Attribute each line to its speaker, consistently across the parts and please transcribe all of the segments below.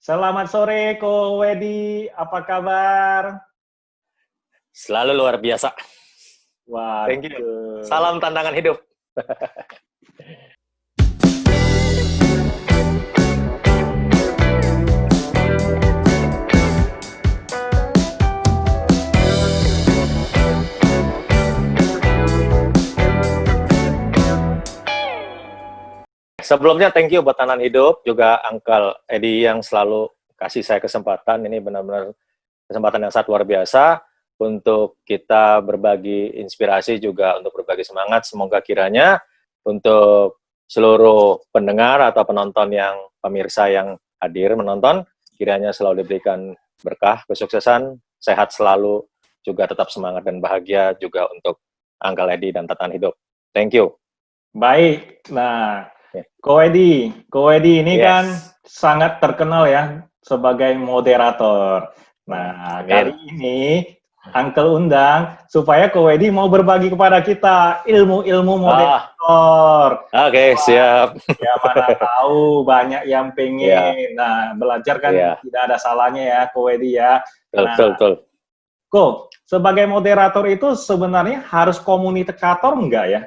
Speaker 1: Selamat sore, Ko Wedi. Apa kabar?
Speaker 2: Selalu luar biasa. Thank you.
Speaker 1: Waduh.
Speaker 2: Salam tantangan hidup. Sebelumnya thank you buat tantangan hidup, juga Uncle Edi yang selalu kasih saya kesempatan. Ini benar-benar kesempatan yang sangat luar biasa untuk kita berbagi inspirasi, juga untuk berbagi semangat. Semoga kiranya untuk seluruh pendengar atau penonton yang pemirsa yang hadir menonton, kiranya selalu diberikan berkah, kesuksesan, sehat selalu, juga tetap semangat dan bahagia juga untuk Uncle Edi dan tantangan hidup. Thank you.
Speaker 1: Baik. Nah, Ko Wedi ini kan sangat terkenal ya sebagai moderator. Nah, kali ini Uncle undang supaya Ko Wedi mau berbagi kepada kita ilmu-ilmu moderator.
Speaker 2: Oke, siap.
Speaker 1: Ya, mana tahu banyak yang pengen. Nah, belajar kan tidak ada salahnya ya, Ko Wedi ya.
Speaker 2: Betul.
Speaker 1: Ko, sebagai moderator itu sebenarnya harus komunikator enggak ya?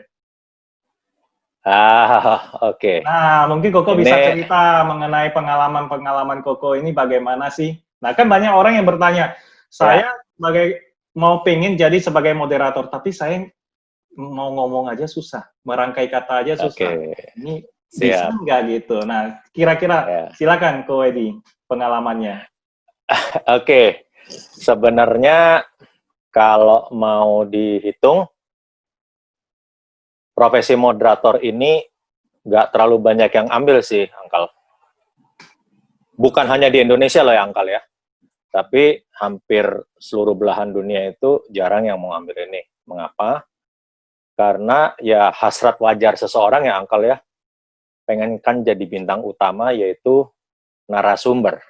Speaker 2: Oke.
Speaker 1: Nah, mungkin Koko bisa cerita mengenai pengalaman-pengalaman Koko ini bagaimana sih? Nah, kan banyak orang yang bertanya, saya mau pengen jadi sebagai moderator, tapi saya mau ngomong aja susah, merangkai kata aja susah. Ini bisa nggak gitu? Nah, kira-kira silakan Ko Wedi pengalamannya.
Speaker 2: Oke, sebenarnya kalau mau dihitung, profesi moderator ini nggak terlalu banyak yang ambil sih, Uncle. Bukan hanya di Indonesia loh ya, Uncle ya. Tapi hampir seluruh belahan dunia itu jarang yang mau ambil ini. Mengapa? Karena ya hasrat wajar seseorang ya, Uncle ya. Pengen kan jadi bintang utama, yaitu narasumber.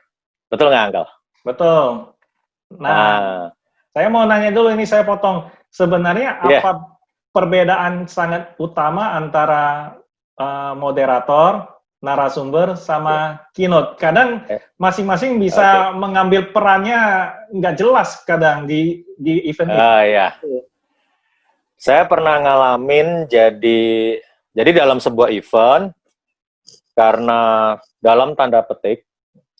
Speaker 2: Betul nggak, Uncle?
Speaker 1: Betul. Nah, saya mau nanya dulu, ini saya potong. Sebenarnya apa perbedaan sangat utama antara moderator, narasumber, sama keynote? Kadang masing-masing bisa mengambil perannya nggak jelas kadang di event itu.
Speaker 2: Saya pernah ngalamin jadi dalam sebuah event, karena dalam tanda petik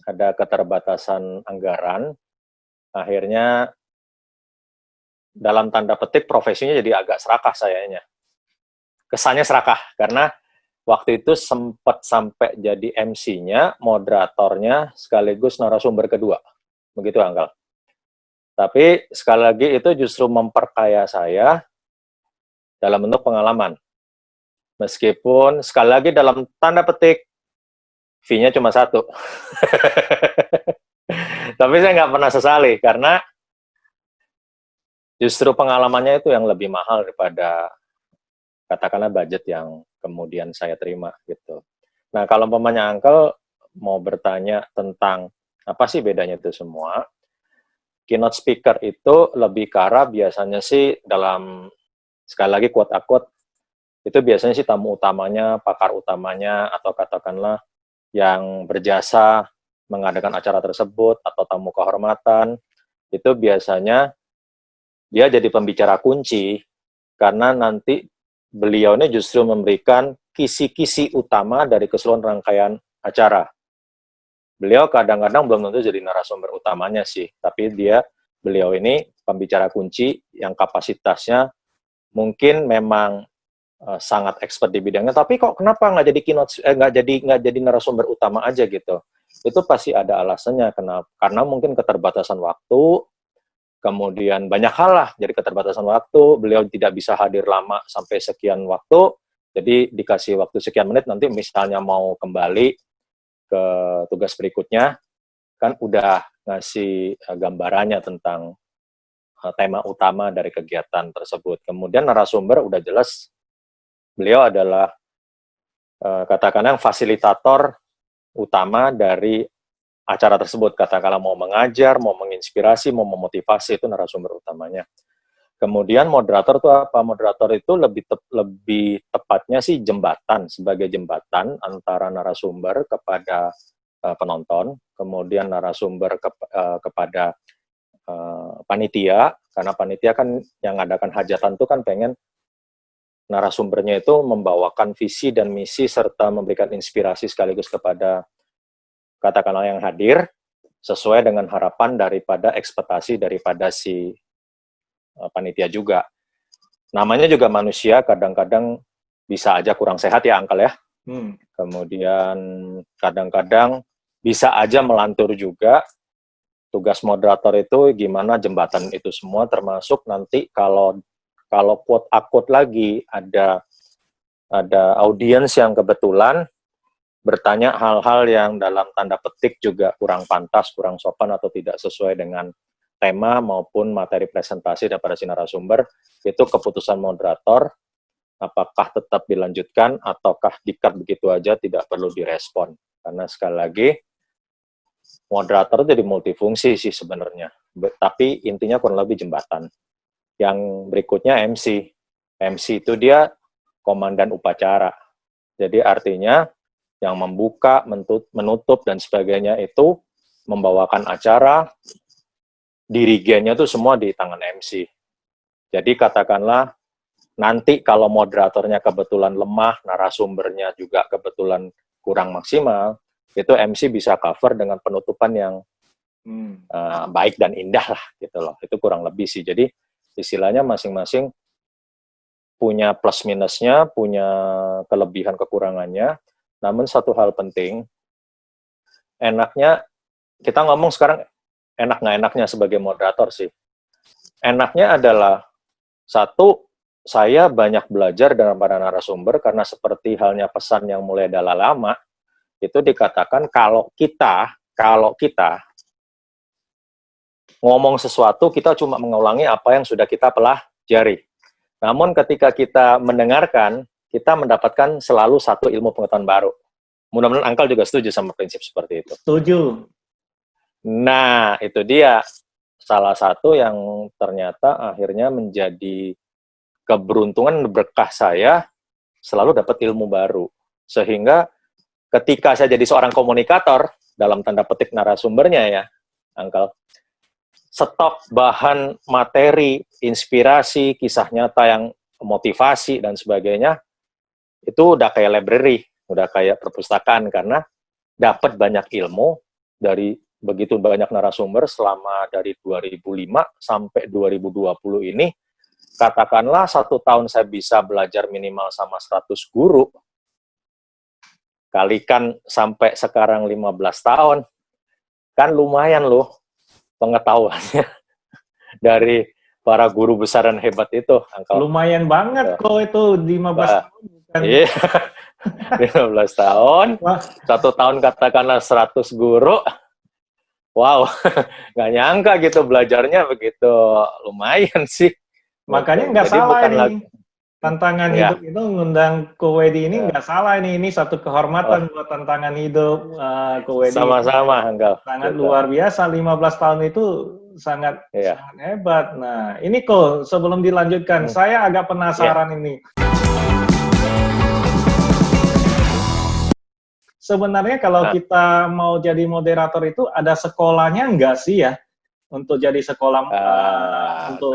Speaker 2: ada keterbatasan anggaran, akhirnya dalam tanda petik profesinya jadi agak serakah sayanya. Kesannya serakah, karena waktu itu sempat sampai jadi MC-nya, moderatornya, sekaligus narasumber kedua. Begitu, Uncle. Tapi sekali lagi itu justru memperkaya saya dalam bentuk pengalaman. Meskipun sekali lagi dalam tanda petik fee-nya cuma 1. Tapi saya nggak pernah sesali, karena justru pengalamannya itu yang lebih mahal daripada katakanlah budget yang kemudian saya terima gitu. Nah, kalau umpamanya Uncle mau bertanya tentang apa sih bedanya itu semua, keynote speaker itu lebih ke arah biasanya sih dalam, sekali lagi quote-unquote, itu biasanya sih tamu utamanya, pakar utamanya, atau katakanlah yang berjasa mengadakan acara tersebut, atau tamu kehormatan, itu biasanya dia jadi pembicara kunci, karena nanti beliau ini justru memberikan kisi-kisi utama dari keseluruhan rangkaian acara. Beliau kadang-kadang belum tentu jadi narasumber utamanya sih, tapi beliau ini pembicara kunci yang kapasitasnya mungkin memang sangat expert di bidangnya, tapi kok kenapa nggak jadi keynote, nggak jadi narasumber utama aja gitu? Itu pasti ada alasannya, kenapa? Karena mungkin keterbatasan waktu. Kemudian banyak hal lah, jadi keterbatasan waktu, beliau tidak bisa hadir lama sampai sekian waktu, jadi dikasih waktu sekian menit, nanti misalnya mau kembali ke tugas berikutnya, kan udah ngasih gambarannya tentang tema utama dari kegiatan tersebut. Kemudian narasumber udah jelas, beliau adalah katakanlah fasilitator utama dari acara tersebut, katakanlah mau mengajar, mau menginspirasi, mau memotivasi, itu narasumber utamanya. Kemudian moderator itu apa? Moderator itu lebih tepatnya sih jembatan, sebagai jembatan antara narasumber kepada penonton, kemudian narasumber kepada panitia, karena panitia kan yang ngadakan hajatan itu kan pengen narasumbernya itu membawakan visi dan misi serta memberikan inspirasi sekaligus kepada katakanlah yang hadir sesuai dengan harapan daripada ekspektasi daripada si panitia juga. Namanya juga manusia, kadang-kadang bisa aja kurang sehat ya, Angkel ya. Kemudian kadang-kadang bisa aja melantur juga. Tugas moderator itu gimana jembatan itu semua, termasuk nanti kalau quote akut lagi ada audiens yang kebetulan bertanya hal-hal yang dalam tanda petik juga kurang pantas, kurang sopan atau tidak sesuai dengan tema maupun materi presentasi daripada si narasumber, itu keputusan moderator apakah tetap dilanjutkan ataukah di-cut begitu aja, tidak perlu direspon. Karena sekali lagi moderator jadi multifungsi sih sebenarnya, tapi intinya kurang lebih jembatan. Yang berikutnya MC. MC itu dia komandan upacara. Jadi artinya yang membuka, menutup, dan sebagainya itu membawakan acara, dirigennya itu semua di tangan MC. Jadi katakanlah nanti kalau moderatornya kebetulan lemah, narasumbernya juga kebetulan kurang maksimal, itu MC bisa cover dengan penutupan yang baik dan indah lah gitu loh. Itu kurang lebih sih. Jadi istilahnya masing-masing punya plus minusnya, punya kelebihan kekurangannya. Namun satu hal penting, enaknya kita ngomong sekarang enak nggak enaknya sebagai moderator sih. Enaknya adalah satu, saya banyak belajar dengan para narasumber karena seperti halnya pesan yang mulai dari lama itu dikatakan kalau kita ngomong sesuatu kita cuma mengulangi apa yang sudah kita pelajari. Namun ketika kita mendengarkan, kita mendapatkan selalu satu ilmu pengetahuan baru. Mudah-mudahan Angkel juga setuju sama prinsip seperti itu.
Speaker 1: Setuju.
Speaker 2: Nah, itu dia salah satu yang ternyata akhirnya menjadi keberuntungan berkah saya selalu dapat ilmu baru. Sehingga ketika saya jadi seorang komunikator, dalam tanda petik narasumbernya ya, Angkel, stok bahan materi, inspirasi, kisah nyata yang motivasi dan sebagainya, itu udah kayak library, udah kayak perpustakaan, karena dapat banyak ilmu dari begitu banyak narasumber selama dari 2005 sampai 2020 ini. Katakanlah 1 tahun saya bisa belajar minimal sama 100 guru, kalikan sampai sekarang 15 tahun, kan lumayan loh pengetahuannya dari para guru besar dan hebat itu. Angkel.
Speaker 1: Lumayan banget kok itu 15 tahun. Bukan.
Speaker 2: Iya, 15 tahun, wah. 1 tahun katakanlah 100 guru, wow, nggak nyangka gitu belajarnya begitu lumayan sih.
Speaker 1: Makanya nggak salah ini tantangan hidup itu ngundang Kowedi ini nggak salah ini satu kehormatan buat tantangan hidup Kowedi.
Speaker 2: Sama-sama, Angkel.
Speaker 1: Sangat luar biasa, 15 tahun itu sangat hebat. Nah, ini kok sebelum dilanjutkan, saya agak penasaran ini. Sebenarnya kalau kita mau jadi moderator itu ada sekolahnya nggak sih ya? Untuk jadi sekolah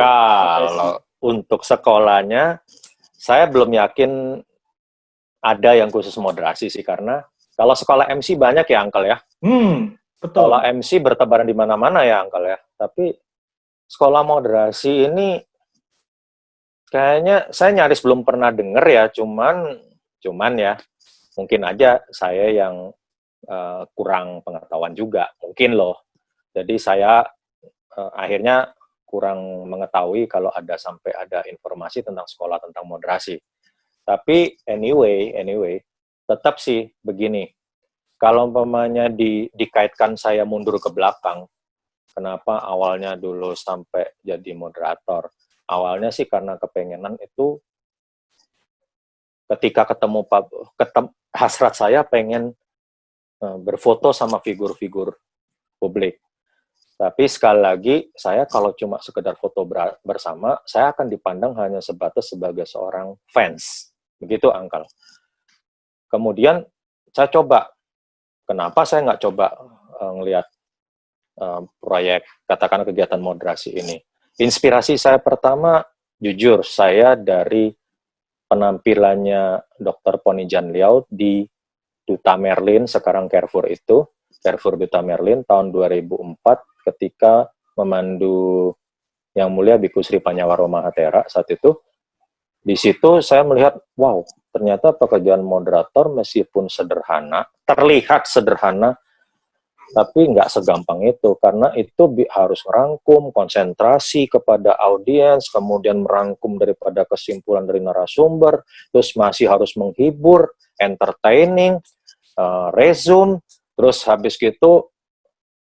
Speaker 2: kalau untuk sekolahnya saya belum yakin ada yang khusus moderasi sih, karena kalau sekolah MC banyak ya Angkel ya.
Speaker 1: Betul.
Speaker 2: Kalau MC bertebaran di mana-mana ya Angkel ya. Tapi sekolah moderasi ini kayaknya saya nyaris belum pernah dengar ya, cuman ya mungkin aja saya yang kurang pengetahuan juga, mungkin loh. Jadi saya akhirnya kurang mengetahui kalau sampai ada informasi tentang sekolah tentang moderasi. Tapi anyway, tetap sih begini. Kalau umpamanya dikaitkan saya mundur ke belakang, kenapa awalnya dulu sampai jadi moderator? Awalnya sih karena kepengenan itu ketika ketemu hasrat saya pengen berfoto sama figur-figur publik. Tapi sekali lagi, saya kalau cuma sekedar foto bersama, saya akan dipandang hanya sebatas sebagai seorang fans. Begitu, Angkel. Kemudian, saya coba kenapa saya nggak coba ngelihat proyek, katakan kegiatan moderasi ini. Inspirasi saya pertama, jujur, saya dari penampilannya Dr. Pony Jan Liao di Duta Merlin, sekarang Carrefour itu, Carrefour Duta Merlin, tahun 2004, ketika memandu Yang Mulia Biku Sri Panyawaro Mahatera saat itu. Di situ saya melihat, wow, ternyata pekerjaan moderator meskipun sederhana, terlihat sederhana, tapi nggak segampang itu, karena itu harus merangkum, konsentrasi kepada audiens, kemudian merangkum daripada kesimpulan dari narasumber, terus masih harus menghibur, entertaining, resume, terus habis gitu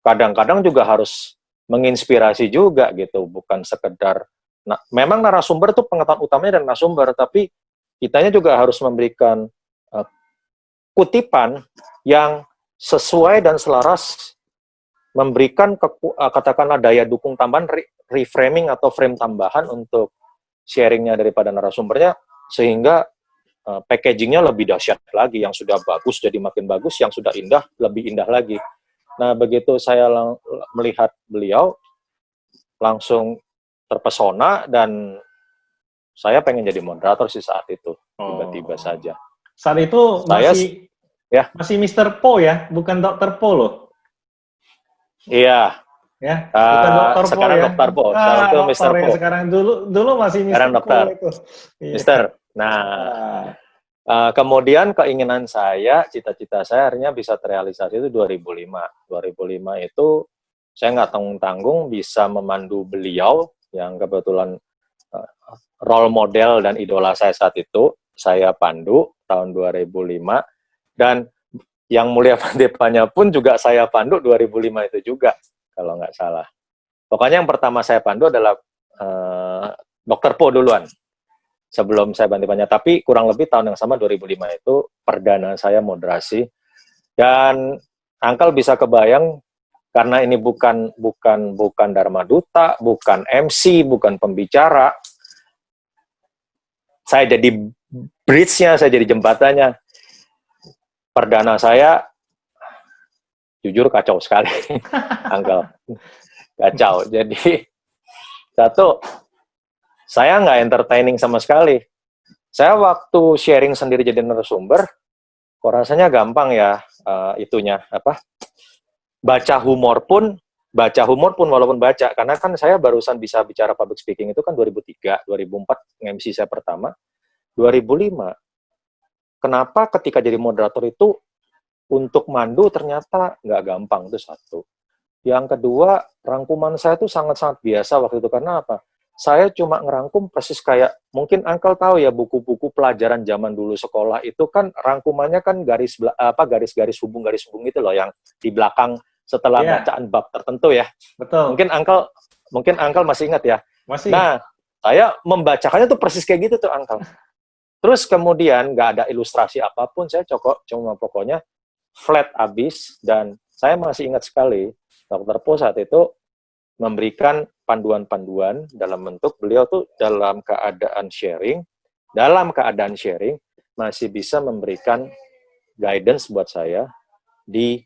Speaker 2: kadang-kadang juga harus menginspirasi juga gitu, bukan sekedar, memang narasumber itu pengetahuan utamanya dan narasumber, tapi kitanya juga harus memberikan kutipan yang sesuai dan selaras, memberikan katakanlah daya dukung tambahan, reframing atau frame tambahan untuk sharingnya daripada narasumbernya, sehingga packagingnya lebih dahsyat lagi, yang sudah bagus jadi makin bagus, yang sudah indah lebih indah lagi. Nah, begitu saya melihat beliau, langsung terpesona, dan saya pengen jadi moderator sih saat itu, tiba-tiba saja.
Speaker 1: Saat itu masih Mr. Po ya, bukan Dr. Po loh.
Speaker 2: Iya.
Speaker 1: Ya, bukan Dr. Po
Speaker 2: sekarang
Speaker 1: ya.
Speaker 2: Dr. Po, sekarang itu Mr. Po.
Speaker 1: Sekarang dulu masih Mr.
Speaker 2: Sekarang
Speaker 1: Po
Speaker 2: dokter.
Speaker 1: itu.
Speaker 2: Mister. Nah, kemudian keinginan saya, cita-cita saya akhirnya bisa terrealisasi itu 2005. 2005 itu saya nggak tanggung-tanggung bisa memandu beliau yang kebetulan role model dan idola saya saat itu. Saya pandu tahun 2005, dan Yang Mulia Pandepanya pun juga saya pandu 2005 itu juga, kalau nggak salah. Pokoknya yang pertama saya pandu adalah Dr. Po duluan, sebelum saya Pandepanya. Tapi kurang lebih tahun yang sama, 2005 itu perdana saya moderasi. Dan Angkel bisa kebayang, karena ini bukan Dharma Duta, bukan MC, bukan pembicara. Saya jadi bridge-nya, saya jadi jembatannya. Perdana saya, jujur kacau sekali, Angkel. Kacau. Jadi, satu, saya nggak entertaining sama sekali. Saya waktu sharing sendiri jadi narasumber, kok rasanya gampang ya, itunya, baca humor pun walaupun baca, karena kan saya barusan bisa bicara public speaking itu kan 2003, 2004, MC saya pertama, 2005. Kenapa ketika jadi moderator itu untuk mandu ternyata nggak gampang, itu satu. Yang kedua, rangkuman saya itu sangat-sangat biasa waktu itu. Karena apa? Saya cuma ngerangkum persis kayak, mungkin Angkel tahu ya, buku-buku pelajaran zaman dulu sekolah itu kan rangkumannya kan garis-garis hubung gitu loh, yang di belakang setelah bacaan bab tertentu ya.
Speaker 1: Betul.
Speaker 2: Mungkin Angkel masih ingat ya.
Speaker 1: Masih.
Speaker 2: Nah, saya membacakannya tuh persis kayak gitu tuh, Angkel. Terus kemudian nggak ada ilustrasi apapun, saya cuma pokoknya flat abis. Dan saya masih ingat sekali, Dr. Po saat itu memberikan panduan-panduan dalam bentuk beliau tuh dalam keadaan sharing masih bisa memberikan guidance buat saya di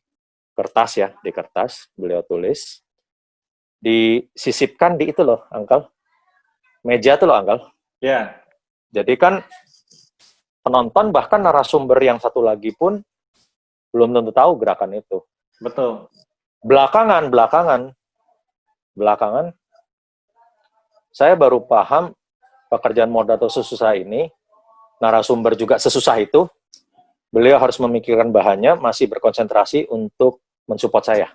Speaker 2: kertas beliau tulis, disisipkan di itu loh, Angkel, meja tuh loh, Angkel.
Speaker 1: Ya.
Speaker 2: Jadi kan penonton, bahkan narasumber yang satu lagi pun belum tentu tahu gerakan itu.
Speaker 1: Betul.
Speaker 2: Belakangan saya baru paham pekerjaan moderator sesusah ini, narasumber juga sesusah itu. Beliau harus memikirkan bahannya, masih berkonsentrasi untuk mensupport saya.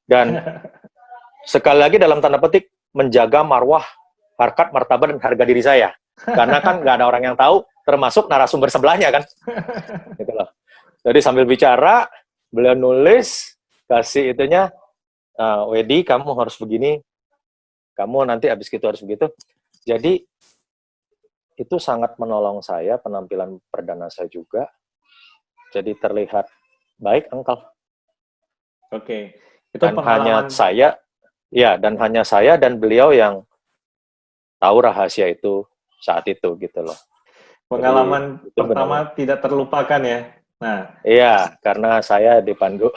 Speaker 2: Dan sekali lagi dalam tanda petik, menjaga marwah, harkat, martabat, dan harga diri saya. Karena kan nggak ada orang yang tahu, termasuk narasumber sebelahnya kan. Gitu loh. Jadi sambil bicara, beliau nulis, kasih itunya, Wedi, kamu harus begini, kamu nanti habis gitu harus begitu. Jadi itu sangat menolong saya, penampilan perdana saya juga. Jadi terlihat baik, Angkel. Oke. Itu dan hanya saya dan beliau yang tahu rahasia itu saat itu gitu loh.
Speaker 1: Pengalaman jadi, pertama tidak terlupakan ya. Nah,
Speaker 2: Iya, karena saya dipandu.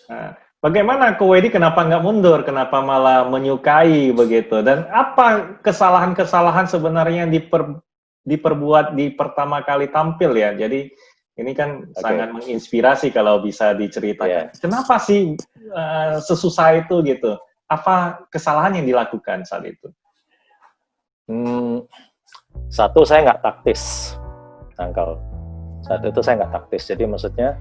Speaker 1: nah, bagaimana Ko Wedi kenapa nggak mundur? Kenapa malah menyukai begitu? Dan apa kesalahan-kesalahan sebenarnya yang diperbuat di pertama kali tampil ya? Jadi ini kan sangat menginspirasi kalau bisa diceritakan. Kenapa sih sesusah itu gitu? Apa kesalahan yang dilakukan saat itu?
Speaker 2: Satu, saya nggak taktis, Uncle. Saat itu saya nggak taktis. Jadi maksudnya,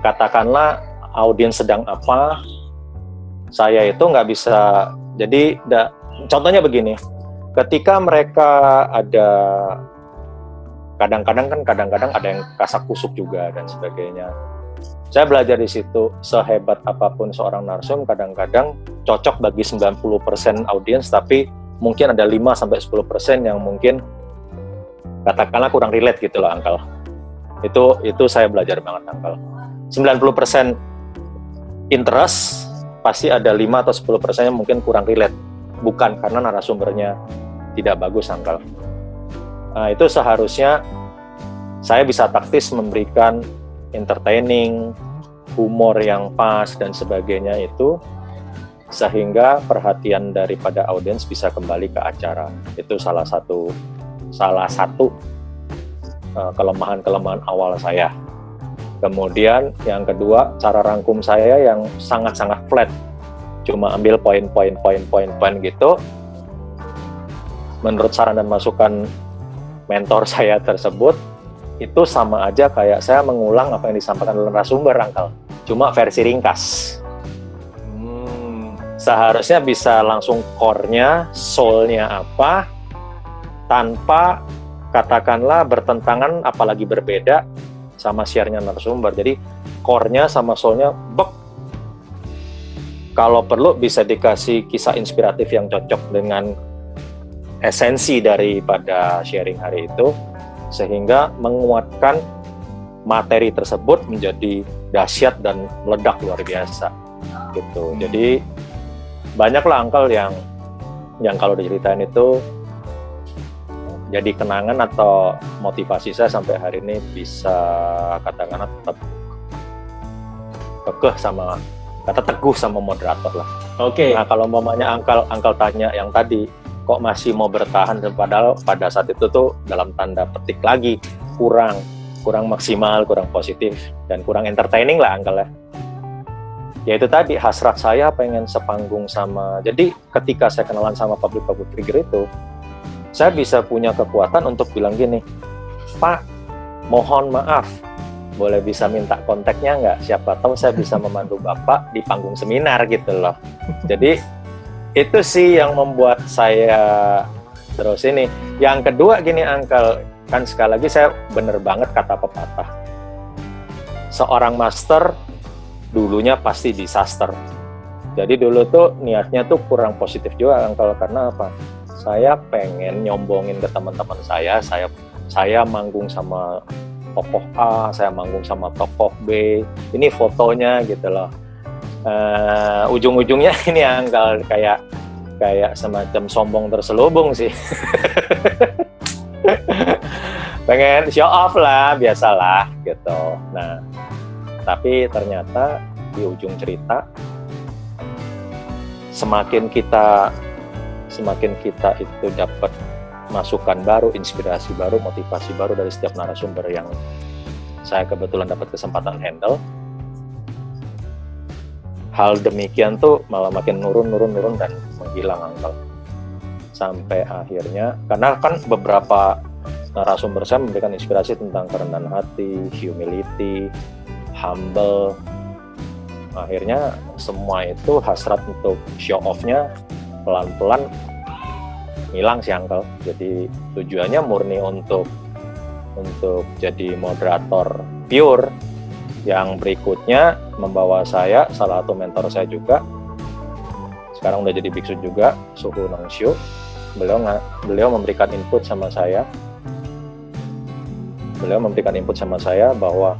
Speaker 2: katakanlah audiens sedang apa, saya itu nggak bisa. Jadi, contohnya begini, ketika mereka ada, kadang-kadang ada yang kasak kusuk juga dan sebagainya. Saya belajar di situ, sehebat apapun seorang narsum, kadang-kadang cocok bagi 90% audiens, tapi mungkin ada 5-10% yang mungkin katakanlah kurang relate gitu loh, Uncle. Itu saya belajar banget, Uncle. 90% interest, pasti ada 5 atau 10% yang mungkin kurang relate. Bukan karena narasumbernya tidak bagus, Uncle. Nah, itu seharusnya saya bisa taktis memberikan entertaining, humor yang pas dan sebagainya itu, sehingga perhatian daripada audiens bisa kembali ke acara. Itu salah satu kelemahan awal saya. Kemudian yang kedua, cara rangkum saya yang sangat-sangat flat, cuma ambil poin gitu. Menurut saran dan masukan mentor saya tersebut, itu sama aja kayak saya mengulang apa yang disampaikan oleh narasumber, Uncle, cuma versi ringkas. Seharusnya bisa langsung core-nya, soul-nya apa, tanpa katakanlah bertentangan, apalagi berbeda sama share-nya narasumber. Jadi core-nya sama soul-nya kalau perlu bisa dikasih kisah inspiratif yang cocok dengan esensi daripada sharing hari itu, sehingga menguatkan materi tersebut menjadi dahsyat dan meledak luar biasa gitu. Jadi banyaklah, Uncle, yang kalau diceritain itu jadi kenangan atau motivasi saya sampai hari ini bisa katakanlah tetap teguh sama moderator lah. Oke. Nah, kalau umpamanya Uncle tanya yang tadi, kok masih mau bertahan, padahal pada saat itu tuh dalam tanda petik lagi kurang maksimal, kurang positif, dan kurang entertaining lah, Uncle ya. Ya itu tadi, hasrat saya pengen sepanggung sama. Jadi ketika saya kenalan sama public figure itu, saya bisa punya kekuatan untuk bilang gini, Pak, mohon maaf, boleh bisa minta kontaknya nggak? Siapa tahu saya bisa memandu Bapak di panggung seminar gitu loh. Jadi itu sih yang membuat saya terus ini. Yang kedua gini, Uncle, kan sekali lagi saya bener banget kata pepatah. Seorang master dulunya pasti disaster. Jadi dulu tuh niatnya tuh kurang positif juga, Uncle, karena apa? Saya pengen nyombongin ke teman-teman saya manggung sama tokoh A, saya manggung sama tokoh B. Ini fotonya gitu loh. Ujung-ujungnya ini, Uncle, kayak semacam sombong terselubung sih. Pengen show off lah, biasalah gitu. Nah, tapi ternyata di ujung cerita, semakin kita itu dapat masukan baru, inspirasi baru, motivasi baru dari setiap narasumber yang saya kebetulan dapat kesempatan handle, hal demikian tuh malah makin nurun dan menghilang, Uncle. Sampai akhirnya, karena kan beberapa narasumber saya memberikan inspirasi tentang kerendahan hati, humility, humble. Akhirnya semua itu hasrat untuk show off-nya pelan-pelan hilang sih, Uncle. Jadi tujuannya murni untuk jadi moderator pure. Yang berikutnya membawa saya, salah satu mentor saya juga, sekarang udah jadi biksu juga, Suhu Nangshu. Beliau memberikan input sama saya. Beliau memberikan input sama saya bahwa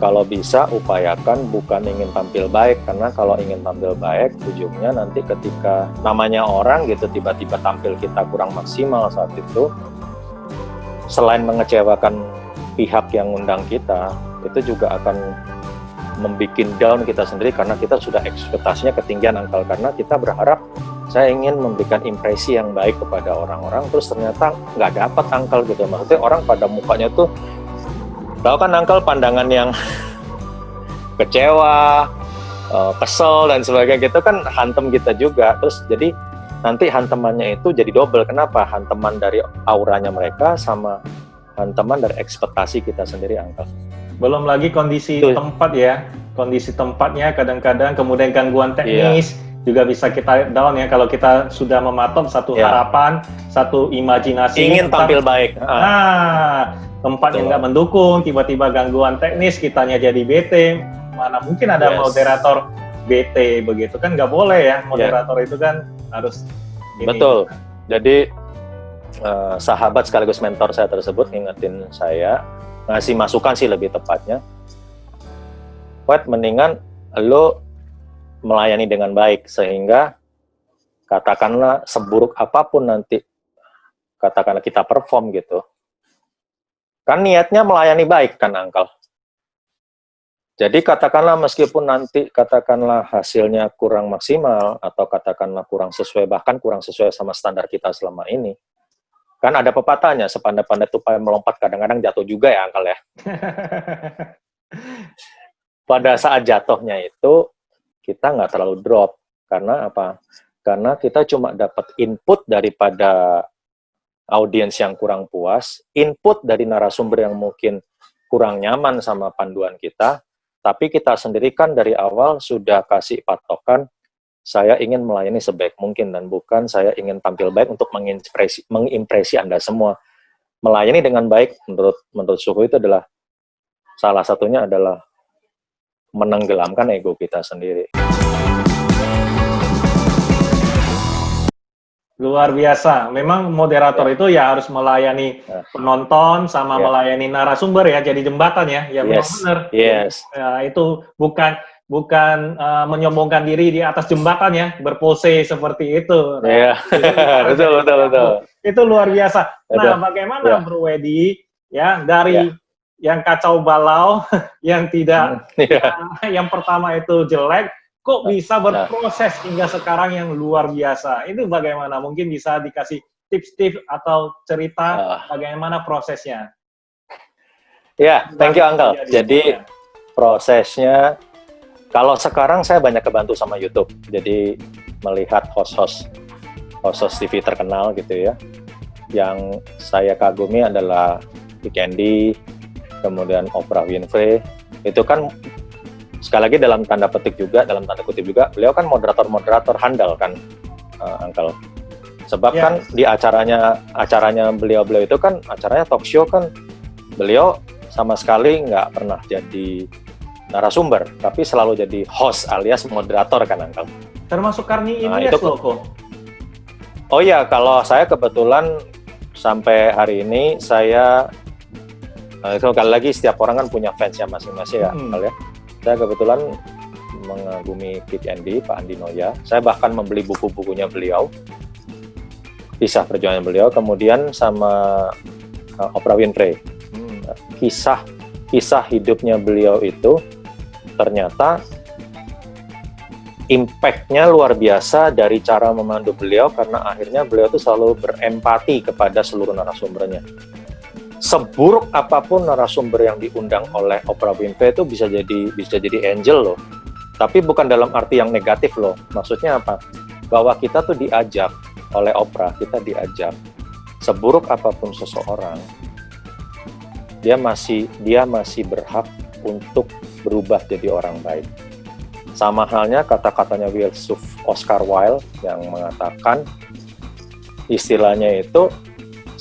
Speaker 2: kalau bisa upayakan bukan ingin tampil baik, karena kalau ingin tampil baik ujungnya nanti ketika namanya orang gitu tiba-tiba tampil kita kurang maksimal saat itu, selain mengecewakan pihak yang undang kita itu juga akan membuat down kita sendiri karena kita sudah ekspektasinya ketinggian Uncle, karena kita berharap saya ingin memberikan impresi yang baik kepada orang-orang, terus ternyata nggak dapat Uncle gitu. Maksudnya orang pada mukanya tuh, tahu kan Uncle, pandangan yang kecewa, kesel dan sebagainya gitu kan hantem kita juga. Terus jadi nanti hantemannya itu jadi double. Kenapa? Hanteman dari auranya mereka sama hanteman dari ekspektasi kita sendiri Uncle.
Speaker 1: Belum lagi kondisi tempat ya, kondisi tempatnya kadang-kadang, kemudian gangguan teknis juga bisa kita down ya kalau kita sudah mematok satu harapan, satu imajinasi.
Speaker 2: Ingin tampil baik.
Speaker 1: Tempat yang nggak mendukung, tiba-tiba gangguan teknis, kitanya jadi bete. Mana mungkin ada moderator bete begitu kan, nggak boleh ya, moderator itu kan harus ini.
Speaker 2: Betul. Jadi sahabat sekaligus mentor saya tersebut ngingetin saya, ngasih masukan sih lebih tepatnya, Wet, mendingan lo melayani dengan baik, sehingga katakanlah seburuk apapun nanti katakanlah kita perform gitu, kan niatnya melayani baik kan Uncle. Jadi katakanlah meskipun nanti katakanlah hasilnya kurang maksimal atau katakanlah kurang sesuai, bahkan kurang sesuai sama standar kita selama ini, kan ada pepatahnya, sepandai-pandai tupai melompat kadang-kadang jatuh juga ya Uncle ya. Pada saat jatuhnya itu kita nggak terlalu drop. Karena apa? Karena kita cuma dapat input daripada audiens yang kurang puas, input dari narasumber yang mungkin kurang nyaman sama panduan kita, tapi kita sendiri kan dari awal sudah kasih patokan, saya ingin melayani sebaik mungkin dan bukan saya ingin tampil baik untuk mengimpresi Anda semua. Melayani dengan baik menurut suku itu adalah salah satunya adalah menenggelamkan ego kita sendiri.
Speaker 1: Luar biasa. Memang moderator itu ya harus melayani penonton sama melayani narasumber ya, jadi jembatan ya. Ya benar.
Speaker 2: Yes.
Speaker 1: Ya, itu bukan menyombongkan diri di atas jembatan ya, berpose seperti itu.
Speaker 2: Iya. Betul.
Speaker 1: Itu luar biasa. Nah, bagaimana Bro Wedi ya dari yang kacau balau, yang tidak, yang pertama itu jelek, kok bisa berproses hingga sekarang yang luar biasa? Itu bagaimana? Mungkin bisa dikasih tips-tips atau cerita bagaimana prosesnya?
Speaker 2: Ya, thank you Uncle. Jadi prosesnya, kalau sekarang saya banyak kebantu sama YouTube. Jadi melihat host-host TV terkenal gitu ya. Yang saya kagumi adalah Big Andy, kemudian Oprah Winfrey. Itu kan sekali lagi dalam tanda petik juga, dalam tanda kutip juga, beliau kan moderator handal kan, Uncle. Sebab kan di acaranya beliau itu kan acaranya talk show kan, beliau sama sekali nggak pernah jadi narasumber, tapi selalu jadi host alias moderator kan Uncle.
Speaker 1: Termasuk Karni Ilyas loh kok.
Speaker 2: Oh iya, kalau saya kebetulan sampai hari ini saya sekali lagi setiap orang kan punya fansnya masing-masing ya, Uncle ya. Saya kebetulan mengagumi Big Andy, Pak Andi Noya. Saya bahkan membeli buku-bukunya beliau, kisah perjuangan beliau, kemudian sama Oprah Winfrey. Kisah hidupnya beliau itu ternyata impact-nya luar biasa dari cara memandu beliau, karena akhirnya beliau itu selalu berempati kepada seluruh narasumbernya. Seburuk apapun narasumber yang diundang oleh Oprah Winfrey itu bisa jadi angel loh. Tapi bukan dalam arti yang negatif loh. Maksudnya apa? Bahwa kita tuh diajak oleh Oprah, kita diajak. Seburuk apapun seseorang, dia masih berhak untuk berubah jadi orang baik. Sama halnya kata-katanya filsuf Oscar Wilde yang mengatakan, istilahnya itu,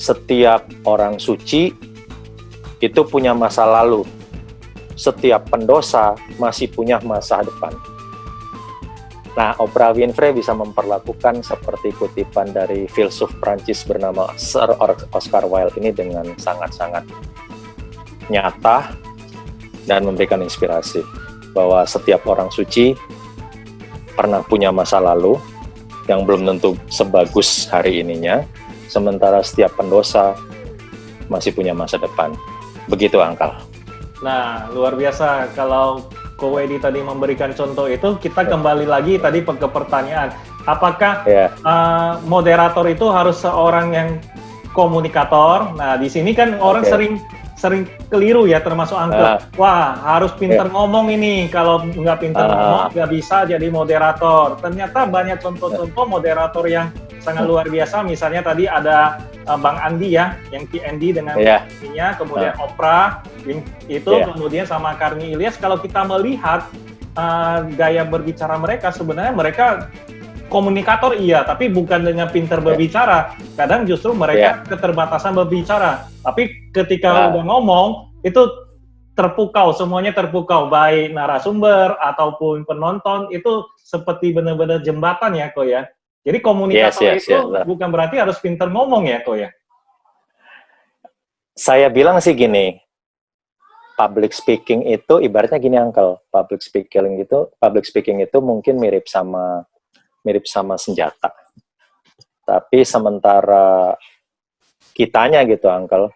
Speaker 2: setiap orang suci itu punya masa lalu, setiap pendosa masih punya masa depan. Nah, Oprah Winfrey bisa memperlakukan seperti kutipan dari filsuf Prancis bernama Sir Oscar Wilde ini dengan sangat-sangat nyata dan memberikan inspirasi bahwa setiap orang suci pernah punya masa lalu yang belum tentu sebagus hari ininya, sementara setiap pendosa masih punya masa depan. Begitu, Angkal.
Speaker 1: Nah, luar biasa. Kalau Ko Wedi tadi memberikan contoh itu, kita kembali lagi tadi ke pertanyaan. Apakah moderator itu harus seorang yang komunikator? Nah, di sini kan orang sering keliru ya, termasuk Angkel. Wah, harus pinter ngomong ini. Kalau nggak pinter ngomong, nggak bisa jadi moderator. Ternyata banyak contoh-contoh moderator yang sangat luar biasa. Misalnya tadi ada Bang Andi ya, yang PND dengan ininya, kemudian Oprah, itu kemudian sama Karni Ilyas. Kalau kita melihat gaya berbicara mereka, sebenarnya mereka komunikator iya, tapi bukan dengan pintar berbicara. Kadang justru mereka keterbatasan berbicara. Tapi ketika udah ngomong, itu terpukau, semuanya terpukau. Baik narasumber ataupun penonton, itu seperti benar-benar jembatan ya, Ko ya. Jadi komunikator itu bukan berarti harus pintar ngomong ya, Ko ya.
Speaker 2: Saya bilang sih gini, public speaking itu ibaratnya gini, Uncle. Public speaking itu mungkin mirip sama senjata. Tapi sementara kitanya gitu, Uncle,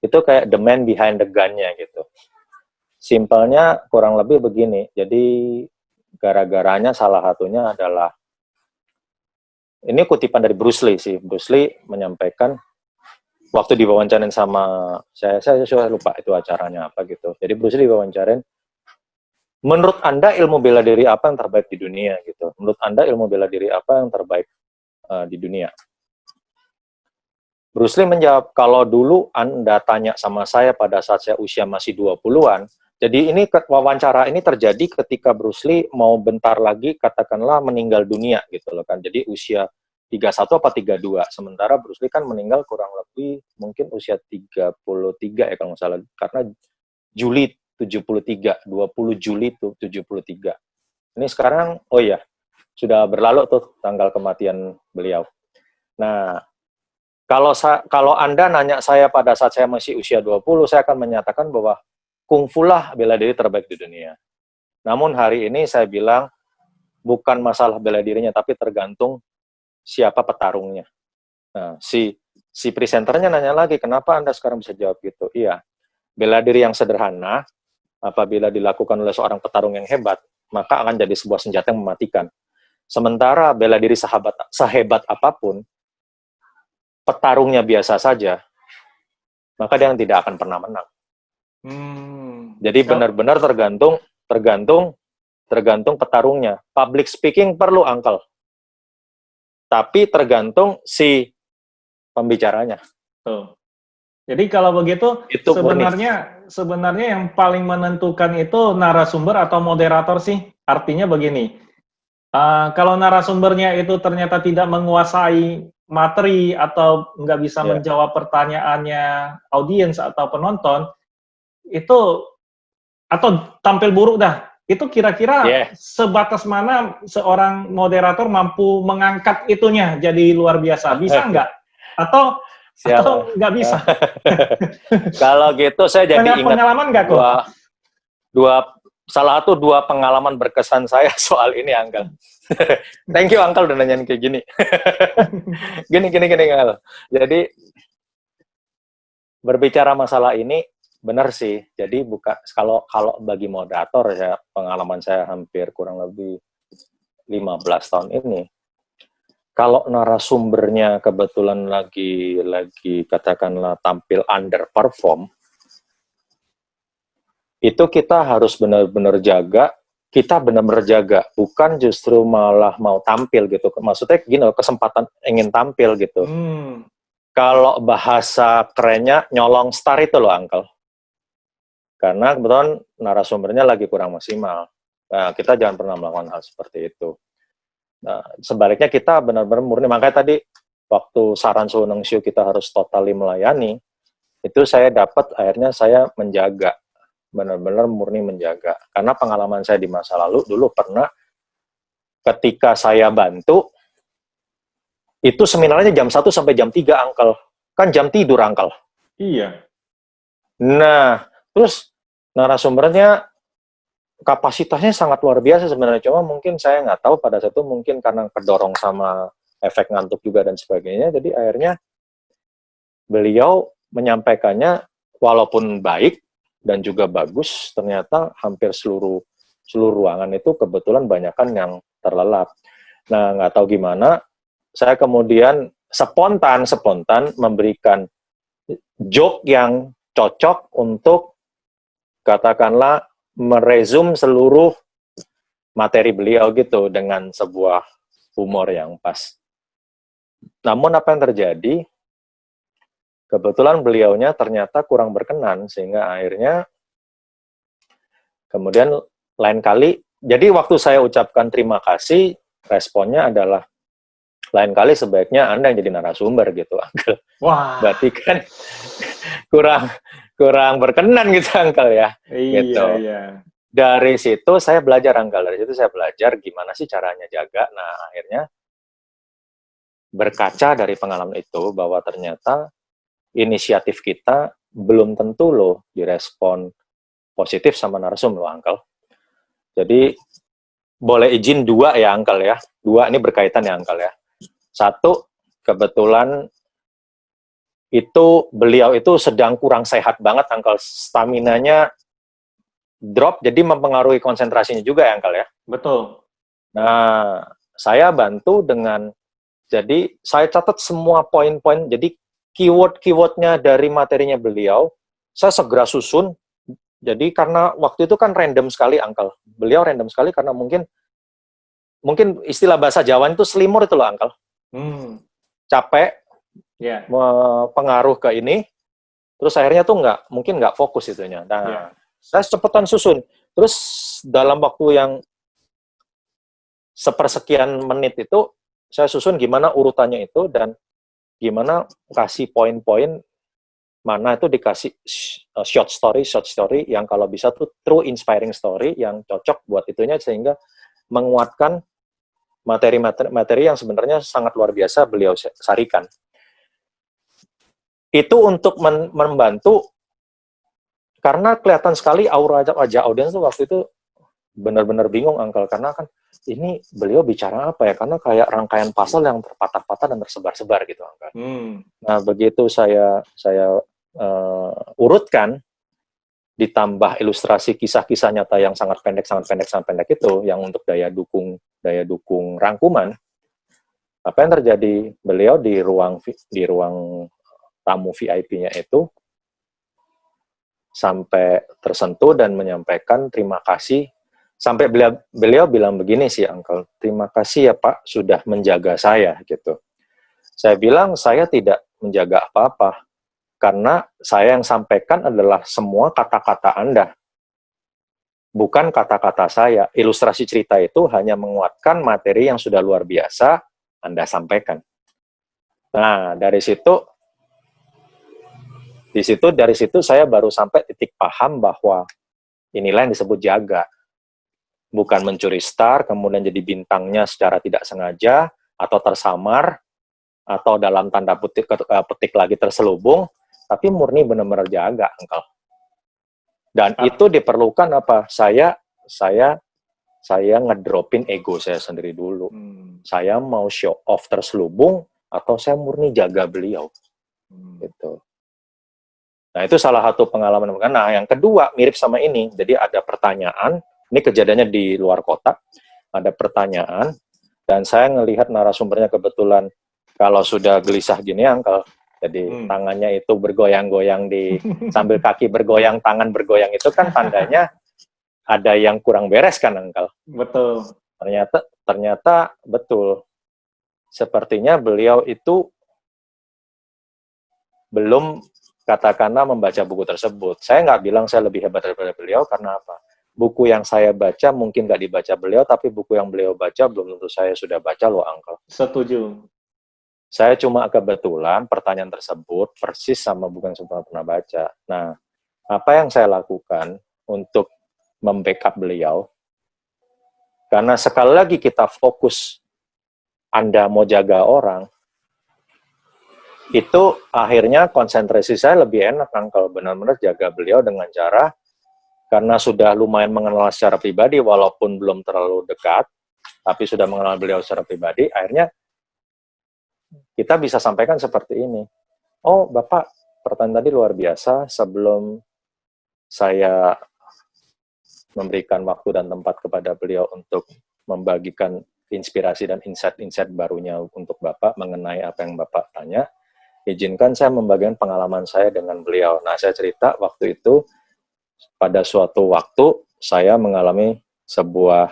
Speaker 2: itu kayak the man behind the gun-nya gitu. Simpelnya kurang lebih begini. Jadi gara-garanya salah satunya adalah, ini kutipan dari Bruce Lee sih. Bruce Lee menyampaikan waktu diwawancarain sama saya lupa itu acaranya apa gitu. Jadi Bruce Lee diwawancarain, menurut Anda ilmu bela diri apa yang terbaik di dunia gitu? Menurut Anda ilmu bela diri apa yang terbaik di dunia? Bruce Lee menjawab, kalau dulu Anda tanya sama saya pada saat saya usia masih 20-an, jadi ini wawancara ini terjadi ketika Bruce Lee mau bentar lagi katakanlah meninggal dunia gitu loh kan. Jadi usia 31 apa 32. Sementara Bruce Lee kan meninggal kurang lebih mungkin usia 33 ya kalau nggak salah. Karena Juli 73, 20 Juli tuh 73. Ini sekarang, oh ya, sudah berlalu tuh tanggal kematian beliau. Nah, kalau Anda nanya saya pada saat saya masih usia 20, saya akan menyatakan bahwa kungfu lah bela diri terbaik di dunia. Namun hari ini saya bilang, bukan masalah bela dirinya, tapi tergantung siapa petarungnya. Nah, si presenternya nanya lagi, kenapa Anda sekarang bisa jawab gitu? Iya, bela diri yang sederhana, apabila dilakukan oleh seorang petarung yang hebat, maka akan jadi sebuah senjata yang mematikan. Sementara bela diri sehebat apapun, petarungnya biasa saja, maka dia tidak akan pernah menang. Jadi benar-benar tergantung petarungnya. Public speaking perlu, Uncle. Tapi tergantung si pembicaranya.
Speaker 1: Jadi kalau begitu
Speaker 2: itu
Speaker 1: sebenarnya yang paling menentukan itu narasumber atau moderator sih. Artinya begini, kalau narasumbernya itu ternyata tidak menguasai materi atau nggak bisa menjawab pertanyaannya audiens atau penonton, itu atau tampil buruk dah. Itu kira-kira sebatas mana seorang moderator mampu mengangkat itunya jadi luar biasa? Bisa nggak? Atau nggak bisa?
Speaker 2: Kalau gitu saya jadi ingat
Speaker 1: pengalaman nggak kok?
Speaker 2: Salah satu dua pengalaman berkesan saya soal ini, Uncle. Thank you, Uncle, udah nanyain kayak gini. Gini, Uncle. Jadi berbicara masalah ini benar sih. Jadi kalau bagi moderator ya, pengalaman saya hampir kurang lebih 15 tahun ini. Kalau narasumbernya kebetulan lagi katakanlah tampil underperform, itu kita harus benar-benar jaga, bukan justru malah mau tampil gitu. Maksudnya gini, kesempatan ingin tampil gitu. Kalau bahasa kerennya nyolong star itu loh, Uncle. Karena kebetulan narasumbernya lagi kurang maksimal. Nah, kita jangan pernah melakukan hal seperti itu. Nah, sebaliknya kita benar-benar murni. Makanya tadi waktu saran Suneng Shu kita harus totally melayani, itu akhirnya saya menjaga, benar-benar murni menjaga. Karena pengalaman saya di masa lalu, dulu pernah ketika saya bantu, itu seminarnya jam 1 sampai jam 3, Uncle. Kan jam tidur, Uncle.
Speaker 1: Iya.
Speaker 2: Nah, terus narasumbernya kapasitasnya sangat luar biasa sebenarnya, cuma mungkin saya nggak tahu pada saat itu mungkin karena kedorong sama efek ngantuk juga dan sebagainya, jadi akhirnya beliau menyampaikannya walaupun baik dan juga bagus, ternyata hampir seluruh ruangan itu kebetulan banyakan yang terlelap. Nah, nggak tahu gimana, saya kemudian spontan memberikan joke yang cocok untuk katakanlah meresume seluruh materi beliau gitu dengan sebuah humor yang pas. Namun apa yang terjadi? Kebetulan beliaunya ternyata kurang berkenan sehingga akhirnya kemudian lain kali, jadi waktu saya ucapkan terima kasih, responnya adalah lain kali sebaiknya Anda yang jadi narasumber gitu, Uncle.
Speaker 1: Wah.
Speaker 2: Berarti kan kurang berkenan gitu, Uncle ya.
Speaker 1: Iya,
Speaker 2: Gitu.
Speaker 1: iya.
Speaker 2: Dari situ saya belajar, Uncle. Dari situ saya belajar gimana sih caranya jaga. Nah, akhirnya berkaca dari pengalaman itu bahwa ternyata inisiatif kita belum tentu loh direspon positif sama narsum loh, Uncle. Jadi boleh izin dua ya, Uncle ya. Dua ini berkaitan ya, Uncle ya. Satu, kebetulan itu beliau itu sedang kurang sehat banget, Uncle. Staminanya drop, jadi mempengaruhi konsentrasinya juga ya, Uncle ya.
Speaker 1: Betul.
Speaker 2: Nah, saya bantu dengan, jadi saya catat semua poin-poin, jadi keyword-keywordnya dari materinya beliau, saya segera susun. Jadi karena waktu itu kan random sekali, Uncle. Beliau random sekali karena mungkin istilah bahasa Jawa itu selimur itu loh, Uncle. Capek, pengaruh ke ini, terus akhirnya tuh mungkin nggak fokus itunya. Nah, saya cepetan susun. Terus dalam waktu yang sepersekian menit itu, saya susun gimana urutannya itu, dan gimana kasih poin-poin, mana itu dikasih short story yang kalau bisa tuh true inspiring story yang cocok buat itunya, sehingga menguatkan materi yang sebenarnya sangat luar biasa beliau sarikan. Itu untuk membantu, karena kelihatan sekali aura wajah audiens tuh waktu itu benar-benar bingung, Uncle, karena kan ini beliau bicara apa ya, karena kayak rangkaian pasal yang terpatah-patah dan tersebar-sebar gitu, Uncle. Nah, begitu saya urutkan, ditambah ilustrasi kisah-kisah nyata yang sangat pendek itu, yang untuk daya dukung rangkuman, apa yang terjadi, beliau di ruang tamu VIP-nya itu sampai tersentuh dan menyampaikan terima kasih, sampai beliau bilang begini sih, Uncle, terima kasih ya Pak sudah menjaga saya gitu. Saya bilang saya tidak menjaga apa-apa, karena saya yang sampaikan adalah semua kata-kata Anda, bukan kata-kata saya. Ilustrasi cerita itu hanya menguatkan materi yang sudah luar biasa Anda sampaikan. Nah, dari situ saya baru sampai titik paham bahwa inilah yang disebut jaga. Bukan mencuri star, kemudian jadi bintangnya secara tidak sengaja, atau tersamar, atau dalam tanda petik lagi terselubung, tapi murni benar-benar jaga, Uncle. Dan itu diperlukan apa? Saya ngedropin ego saya sendiri dulu. Saya mau show off terselubung, atau saya murni jaga beliau. Gitu. Nah, itu salah satu pengalaman. Nah, yang kedua, mirip sama ini. Jadi ada pertanyaan, ini kejadiannya di luar kota, ada pertanyaan, dan saya ngelihat narasumbernya kebetulan, kalau sudah gelisah gini, Uncle, jadi tangannya itu bergoyang-goyang sambil kaki bergoyang, tangan bergoyang, itu kan tandanya ada yang kurang beres kan, Uncle?
Speaker 1: Betul.
Speaker 2: Ternyata betul. Sepertinya beliau itu belum katakanlah membaca buku tersebut. Saya nggak bilang saya lebih hebat daripada beliau, karena apa? Buku yang saya baca mungkin nggak dibaca beliau, tapi buku yang beliau baca belum tentu saya sudah baca loh, Uncle.
Speaker 1: Setuju.
Speaker 2: Saya cuma kebetulan pertanyaan tersebut persis sama buku yang saya pernah baca. Nah, apa yang saya lakukan untuk membackup beliau, karena sekali lagi kita fokus, Anda mau jaga orang, itu akhirnya konsentrasi saya lebih enak, Uncle, benar-benar jaga beliau dengan cara, karena sudah lumayan mengenal secara pribadi, walaupun belum terlalu dekat, tapi sudah mengenal beliau secara pribadi, akhirnya kita bisa sampaikan seperti ini. Oh, Bapak, pertanyaan tadi luar biasa. Sebelum saya memberikan waktu dan tempat kepada beliau untuk membagikan inspirasi dan insight-insight barunya untuk Bapak mengenai apa yang Bapak tanya, izinkan saya membagikan pengalaman saya dengan beliau. Nah, saya cerita waktu itu, pada suatu waktu saya mengalami sebuah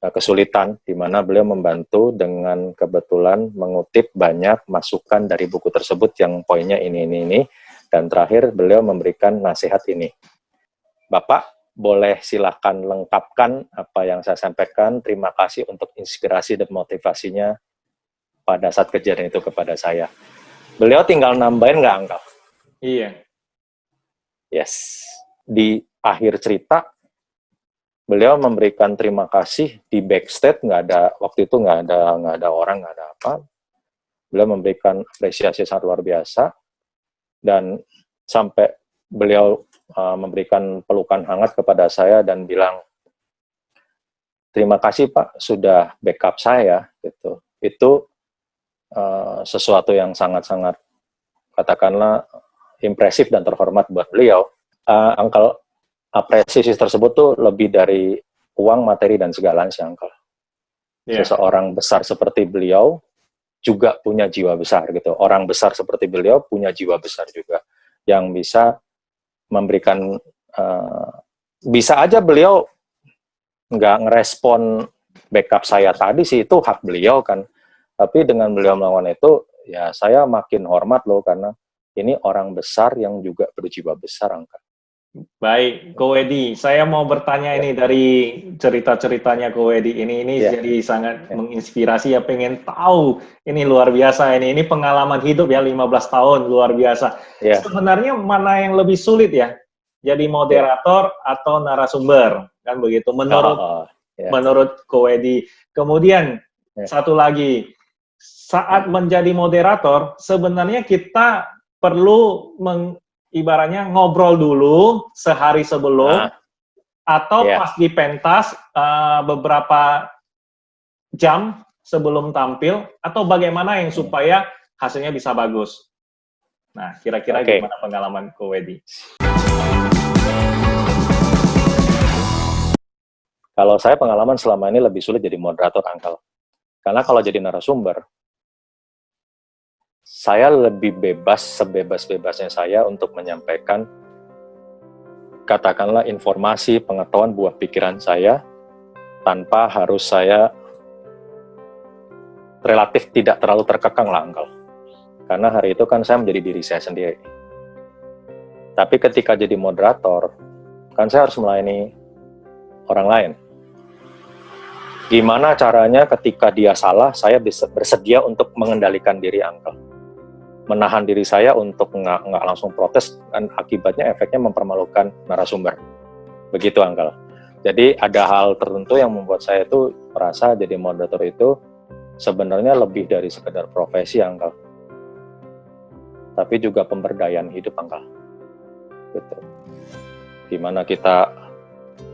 Speaker 2: kesulitan di mana beliau membantu dengan kebetulan mengutip banyak masukan dari buku tersebut yang poinnya ini, dan terakhir beliau memberikan nasihat ini. Bapak boleh silakan lengkapkan apa yang saya sampaikan. Terima kasih untuk inspirasi dan motivasinya pada saat kejadian itu kepada saya. Beliau tinggal nambahin nggak, Angkel?
Speaker 1: Iya.
Speaker 2: Yes. Di akhir cerita, beliau memberikan terima kasih di backstage, waktu itu nggak ada orang, nggak ada apa. Beliau memberikan apresiasi sangat luar biasa, dan sampai beliau memberikan pelukan hangat kepada saya dan bilang, terima kasih Pak sudah backup saya, gitu. Itu sesuatu yang sangat-sangat katakanlah impresif dan terhormat buat beliau. Uncle, apresiasi tersebut tuh lebih dari uang, materi, dan segalanya sih, Uncle. Yeah. Seseorang besar seperti beliau juga punya jiwa besar, gitu. Orang besar seperti beliau punya jiwa besar juga, yang bisa memberikan, bisa aja beliau nggak ngerespon backup saya tadi sih, itu hak beliau kan. Tapi dengan beliau melakukan itu, ya saya makin hormat loh, karena ini orang besar yang juga berjiwa besar, Uncle.
Speaker 1: Baik, Ko Wedi, saya mau bertanya ini dari cerita-ceritanya Ko Wedi. Ini jadi sangat menginspirasi ya, pengen tahu. Ini luar biasa ini pengalaman hidup ya, 15 tahun, luar biasa. Sebenarnya mana yang lebih sulit ya? Jadi moderator atau narasumber, kan begitu menurut Ko Wedi. Kemudian satu lagi, saat menjadi moderator sebenarnya kita perlu ibaratnya ngobrol dulu sehari sebelum atau pas di pentas beberapa jam sebelum tampil, atau bagaimana yang supaya hasilnya bisa bagus. Nah, kira-kira gimana pengalaman Ko Wedi?
Speaker 2: Kalau saya pengalaman selama ini lebih sulit jadi moderator, Uncle. Karena kalau jadi narasumber, saya lebih bebas, sebebas-bebasnya saya untuk menyampaikan, katakanlah informasi, pengetahuan, buah pikiran saya, tanpa harus saya relatif tidak terlalu terkekang lah, Uncle. Karena hari itu kan saya menjadi diri saya sendiri. Tapi ketika jadi moderator, kan saya harus melayani orang lain. Gimana caranya ketika dia salah, saya bisa bersedia untuk mengendalikan diri, Uncle. Menahan diri saya untuk nggak langsung protes, dan akibatnya efeknya mempermalukan narasumber. Begitu, Uncle. Jadi ada hal tertentu yang membuat saya itu merasa jadi moderator itu sebenarnya lebih dari sekedar profesi, Uncle. Tapi juga pemberdayaan hidup, Uncle. Gitu. Gimana kita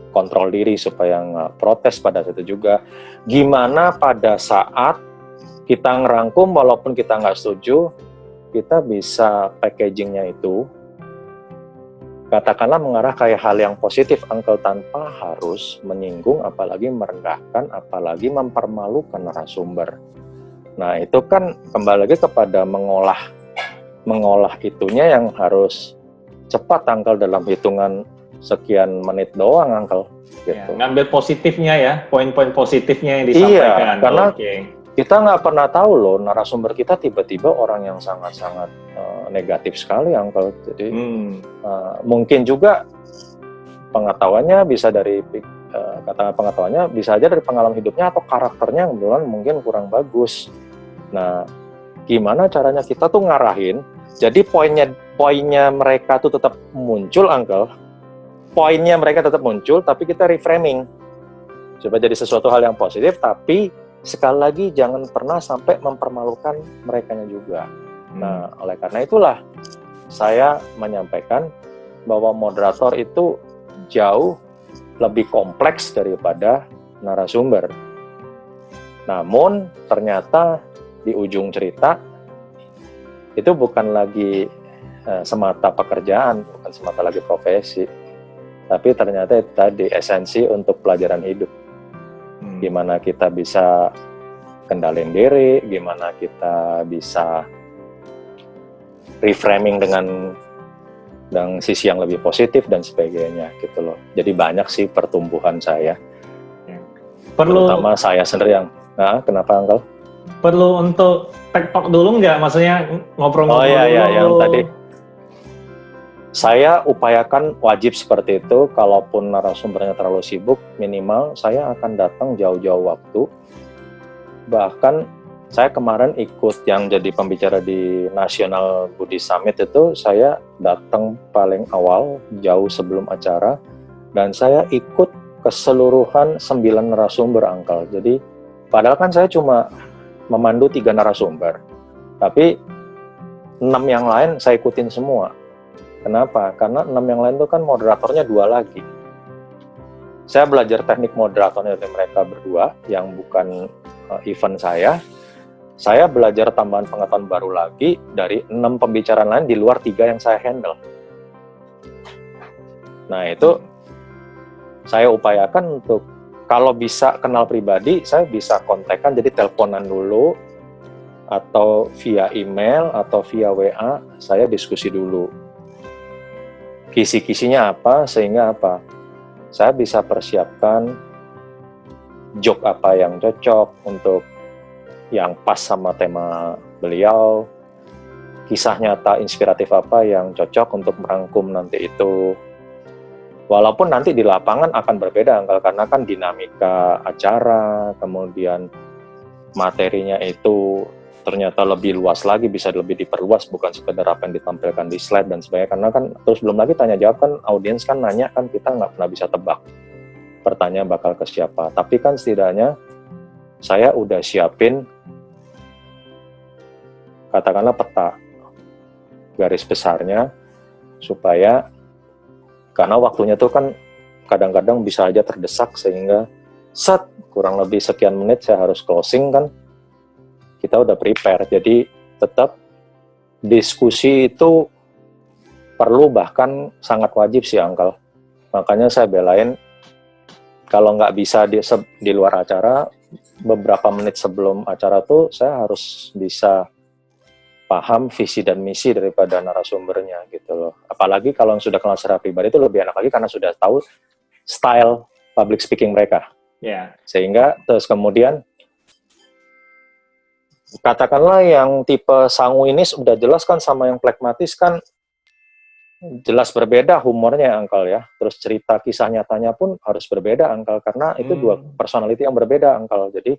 Speaker 2: kontrol diri supaya nggak protes pada saat itu juga. Gimana pada saat kita ngerangkum walaupun kita nggak setuju, kita bisa packagingnya itu katakanlah mengarah kayak hal yang positif, Uncle, tanpa harus menyinggung, apalagi merendahkan, apalagi mempermalukan narasumber. Nah, itu kan kembali lagi kepada mengolah itunya yang harus cepat, Uncle, dalam hitungan sekian menit doang, Uncle. Gitu.
Speaker 1: Ngambil positifnya ya, poin-poin positifnya yang disampaikan.
Speaker 2: Iya, karena kita nggak pernah tahu loh, narasumber kita tiba-tiba orang yang sangat-sangat negatif sekali, Uncle. Jadi mungkin juga pengetahuannya bisa dari pengetahuannya bisa aja dari pengalaman hidupnya atau karakternya yang mungkin kurang bagus. Nah, gimana caranya kita tuh ngarahin? Jadi poinnya mereka tuh tetap muncul, Uncle. Poinnya mereka tetap muncul, tapi kita reframing supaya jadi sesuatu hal yang positif, tapi sekali lagi jangan pernah sampai mempermalukan merekanya juga. Nah, oleh karena itulah saya menyampaikan bahwa moderator itu jauh lebih kompleks daripada narasumber. Namun ternyata di ujung cerita itu bukan lagi semata pekerjaan, bukan semata lagi profesi, tapi ternyata itu tadi esensi untuk pelajaran hidup. Gimana kita bisa kendalin diri, gimana kita bisa reframing dengan sisi yang lebih positif dan sebagainya gitu loh. Jadi banyak sih pertumbuhan saya. Terutama saya sendiri yang, kenapa Uncle?
Speaker 1: Perlu untuk TikTok dulu nggak? Maksudnya ngobrol-ngobrol dulu.
Speaker 2: Yang tadi. Saya upayakan wajib seperti itu, kalaupun narasumbernya terlalu sibuk, minimal saya akan datang jauh-jauh waktu. Bahkan saya kemarin ikut yang jadi pembicara di National Buddhist Summit itu, saya datang paling awal, jauh sebelum acara, dan saya ikut keseluruhan 9 narasumber, Uncle. Jadi, padahal kan saya cuma memandu 3 narasumber, tapi 6 yang lain saya ikutin semua. Kenapa? Karena 6 yang lain itu kan moderatornya 2 lagi. Saya belajar teknik moderatornya dari mereka berdua, yang bukan event saya. Saya belajar tambahan pengetahuan baru lagi dari 6 pembicaraan lain di luar 3 yang saya handle. Nah itu saya upayakan untuk, kalau bisa kenal pribadi, saya bisa kontekan, jadi teleponan dulu, atau via email, atau via WA, saya diskusi dulu. Kisi-kisinya apa, sehingga apa? Saya bisa persiapkan joke apa yang cocok untuk yang pas sama tema beliau, kisah nyata inspiratif apa yang cocok untuk merangkum nanti itu. Walaupun nanti di lapangan akan berbeda, Uncle, karena kan dinamika acara, kemudian materinya itu ternyata lebih luas lagi, bisa lebih diperluas, bukan sekedar apa yang ditampilkan di slide dan sebagainya. Karena kan terus belum lagi tanya jawab kan, audiens kan nanya kan, kita nggak pernah bisa tebak pertanyaan bakal ke siapa. Tapi kan setidaknya saya udah siapin katakanlah peta garis besarnya, supaya karena waktunya tuh kan kadang-kadang bisa aja terdesak, sehingga kurang lebih sekian menit saya harus closing kan, kita udah prepare. Jadi tetap diskusi itu perlu, bahkan sangat wajib sih, Uncle. Makanya saya belain kalau nggak bisa di luar acara, beberapa menit sebelum acara tuh saya harus bisa paham visi dan misi daripada narasumbernya gitu loh. Apalagi kalau yang sudah kenal secara pribadi itu lebih enak lagi, karena sudah tahu style public speaking mereka. Sehingga terus kemudian katakanlah yang tipe sanguinis udah jelas kan, sama yang plekmatis kan jelas berbeda humornya, Uncle ya. Terus cerita kisah nyatanya pun harus berbeda, Uncle, karena itu 2 personality yang berbeda, Uncle. Jadi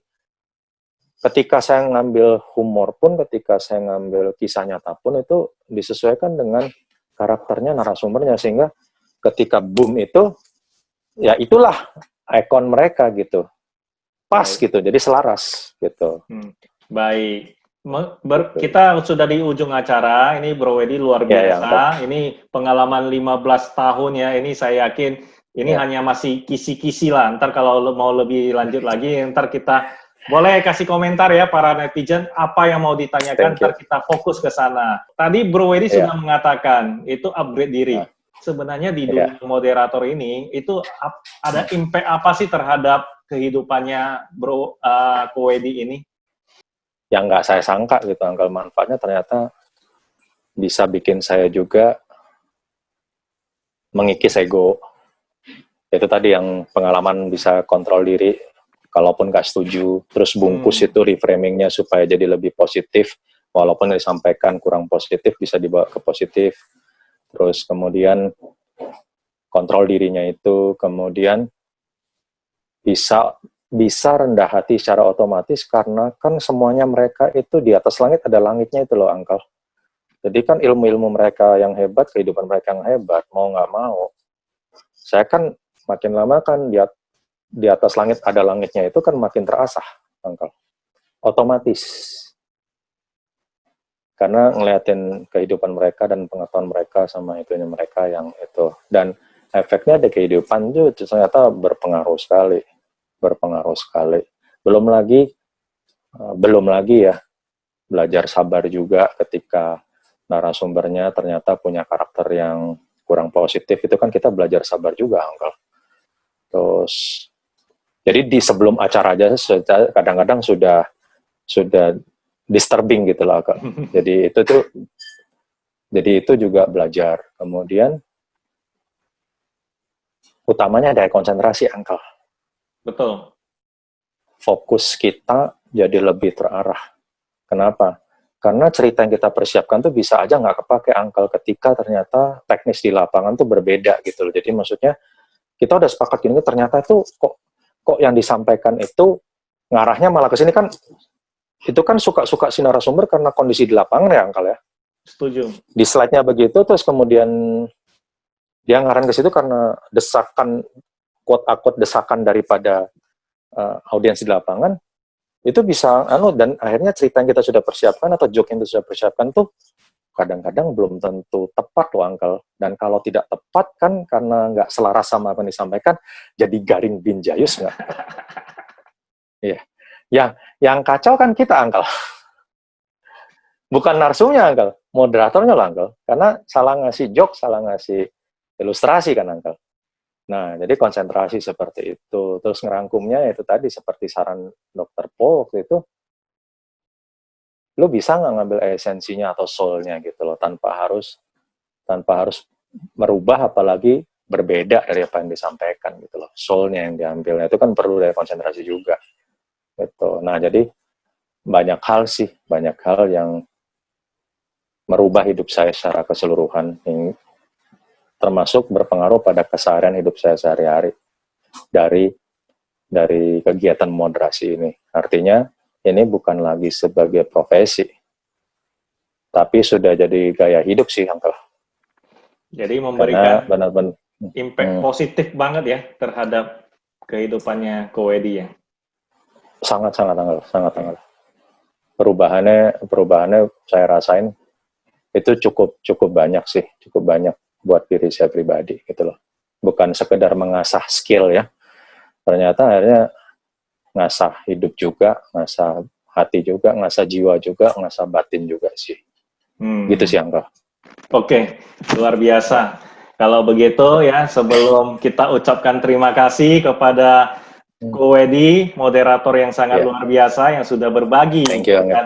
Speaker 2: ketika saya ngambil humor pun, ketika saya ngambil kisah nyata pun, itu disesuaikan dengan karakternya narasumbernya, sehingga ketika boom itu, ya itulah ikon mereka gitu. Pas gitu, jadi selaras gitu.
Speaker 1: Baik. Kita sudah di ujung acara, ini Bro Wedi luar biasa. Ini pengalaman 15 tahun ya, ini saya yakin ini hanya masih kisi-kisi lah. Ntar kalau mau lebih lanjut lagi, ntar kita boleh kasih komentar ya para netizen, apa yang mau ditanyakan, ntar kita fokus ke sana. Tadi Bro Wedi sudah mengatakan, itu upgrade diri. Sebenarnya di dunia moderator ini, itu ada impact apa sih terhadap kehidupannya Bro Wedi ini?
Speaker 2: Yang nggak saya sangka gitu, Uncle, manfaatnya ternyata bisa bikin saya juga mengikis ego. Itu tadi yang pengalaman bisa kontrol diri, kalaupun nggak setuju, terus bungkus itu reframingnya supaya jadi lebih positif, walaupun yang disampaikan kurang positif bisa dibawa ke positif. Terus kemudian kontrol dirinya itu, kemudian bisa rendah hati secara otomatis, karena kan semuanya mereka itu di atas langit ada langitnya itu loh, Uncle. Jadi kan ilmu-ilmu mereka yang hebat, kehidupan mereka yang hebat, mau nggak mau. Saya kan makin lama kan di atas langit ada langitnya itu kan makin terasah, Uncle. Otomatis. Karena ngeliatin kehidupan mereka dan pengetahuan mereka sama itunya mereka yang itu. Dan efeknya di kehidupan itu ternyata berpengaruh sekali. Belum lagi ya belajar sabar juga ketika narasumbernya ternyata punya karakter yang kurang positif, itu kan kita belajar sabar juga, Uncle. Terus, jadi di sebelum acara aja kadang-kadang sudah disturbing gitu lah, Kak. Jadi itu juga belajar. Kemudian utamanya dari konsentrasi, Uncle.
Speaker 1: Betul.
Speaker 2: Fokus kita jadi lebih terarah. Kenapa? Karena cerita yang kita persiapkan tuh bisa aja nggak kepake, Uncle, ketika ternyata teknis di lapangan tuh berbeda gitu loh. Jadi maksudnya kita udah sepakat gini, ternyata itu kok yang disampaikan itu ngarahnya malah ke sini kan. Itu kan suka-suka si narasumber karena kondisi di lapangan ya, Uncle ya.
Speaker 1: Setuju.
Speaker 2: Di slide-nya begitu, terus kemudian dia ngarahkan ke situ karena desakan, quote-unquote desakan daripada audiens di lapangan, itu bisa, dan akhirnya cerita yang kita sudah persiapkan atau joke yang kita sudah persiapkan tuh kadang-kadang belum tentu tepat loh, Uncle. Dan kalau tidak tepat kan karena nggak selaras sama apa yang disampaikan, jadi garing bin jayus nggak? Iya. Yang kacau kan kita, Uncle. Bukan narsumnya, Uncle. Moderatornya lah, Uncle. Karena salah ngasih joke, salah ngasih ilustrasi kan, Uncle. Nah, jadi konsentrasi seperti itu. Terus ngerangkumnya itu tadi seperti saran Dr. Paul waktu itu, lo bisa nggak ngambil esensinya atau soul-nya gitu loh, tanpa harus merubah, apalagi berbeda dari apa yang disampaikan gitu loh. Soul-nya yang diambil, itu kan perlu dari konsentrasi juga. Gitu. Nah, jadi banyak hal yang merubah hidup saya secara keseluruhan, yang termasuk berpengaruh pada keseharian hidup saya sehari-hari dari kegiatan moderasi ini. Artinya ini bukan lagi sebagai profesi, tapi sudah jadi gaya hidup sih, Uncle.
Speaker 1: Jadi memberikan
Speaker 2: benar-benar
Speaker 1: impact positif banget ya terhadap kehidupannya Ko Wedi ya.
Speaker 2: Sangat, Uncle. Perubahannya saya rasain itu cukup banyak sih, buat diri saya pribadi gitu loh. Bukan sekedar mengasah skill ya, ternyata akhirnya ngasah hidup juga, ngasah hati juga, ngasah jiwa juga, ngasah batin juga sih. Gitu sih, Uncle.
Speaker 1: Oke, luar biasa. Kalau begitu ya, sebelum kita ucapkan terima kasih kepada Ko Wedi, moderator yang sangat luar biasa yang sudah berbagi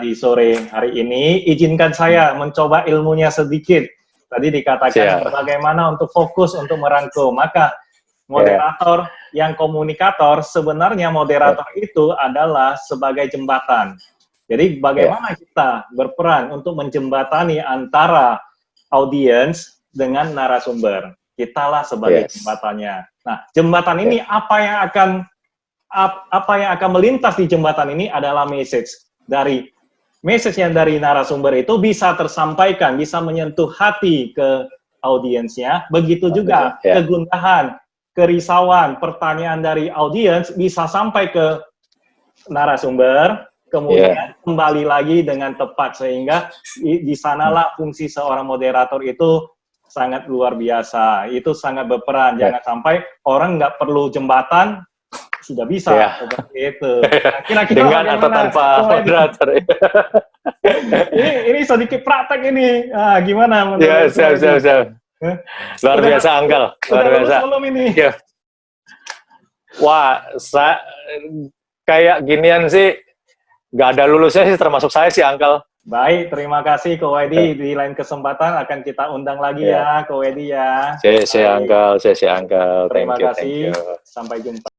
Speaker 1: di sore hari ini, izinkan saya mencoba ilmunya sedikit. Tadi dikatakan bagaimana untuk fokus untuk merangkum. Maka moderator yang komunikator, sebenarnya moderator itu adalah sebagai jembatan. Jadi bagaimana kita berperan untuk menjembatani antara audiens dengan narasumber. Kitalah sebagai jembatannya. Nah, jembatan ini apa yang akan melintas di jembatan ini adalah message yang dari narasumber itu bisa tersampaikan, bisa menyentuh hati ke audiensnya. Begitu juga kegundahan, kerisauan, pertanyaan dari audiens bisa sampai ke narasumber, kemudian kembali lagi dengan tepat, sehingga di sanalah fungsi seorang moderator itu sangat luar biasa. Itu sangat berperan. Jangan sampai orang nggak perlu jembatan, sudah bisa seperti itu. Kira-kira dengan atau tanpa moderator. ini sedikit praktek ini. Gimana?
Speaker 2: Ya, siap. Luar biasa, Uncle. Luar biasa.
Speaker 1: Belum ini.
Speaker 2: Ya. Wah, kayak ginian sih, nggak ada lulusnya sih, termasuk saya sih, Uncle.
Speaker 1: Baik, terima kasih Ko Wedi. Di lain kesempatan akan kita undang lagi ya, Ko Wedi ya.
Speaker 2: Saya Uncle.
Speaker 1: Terima kasih. Sampai jumpa.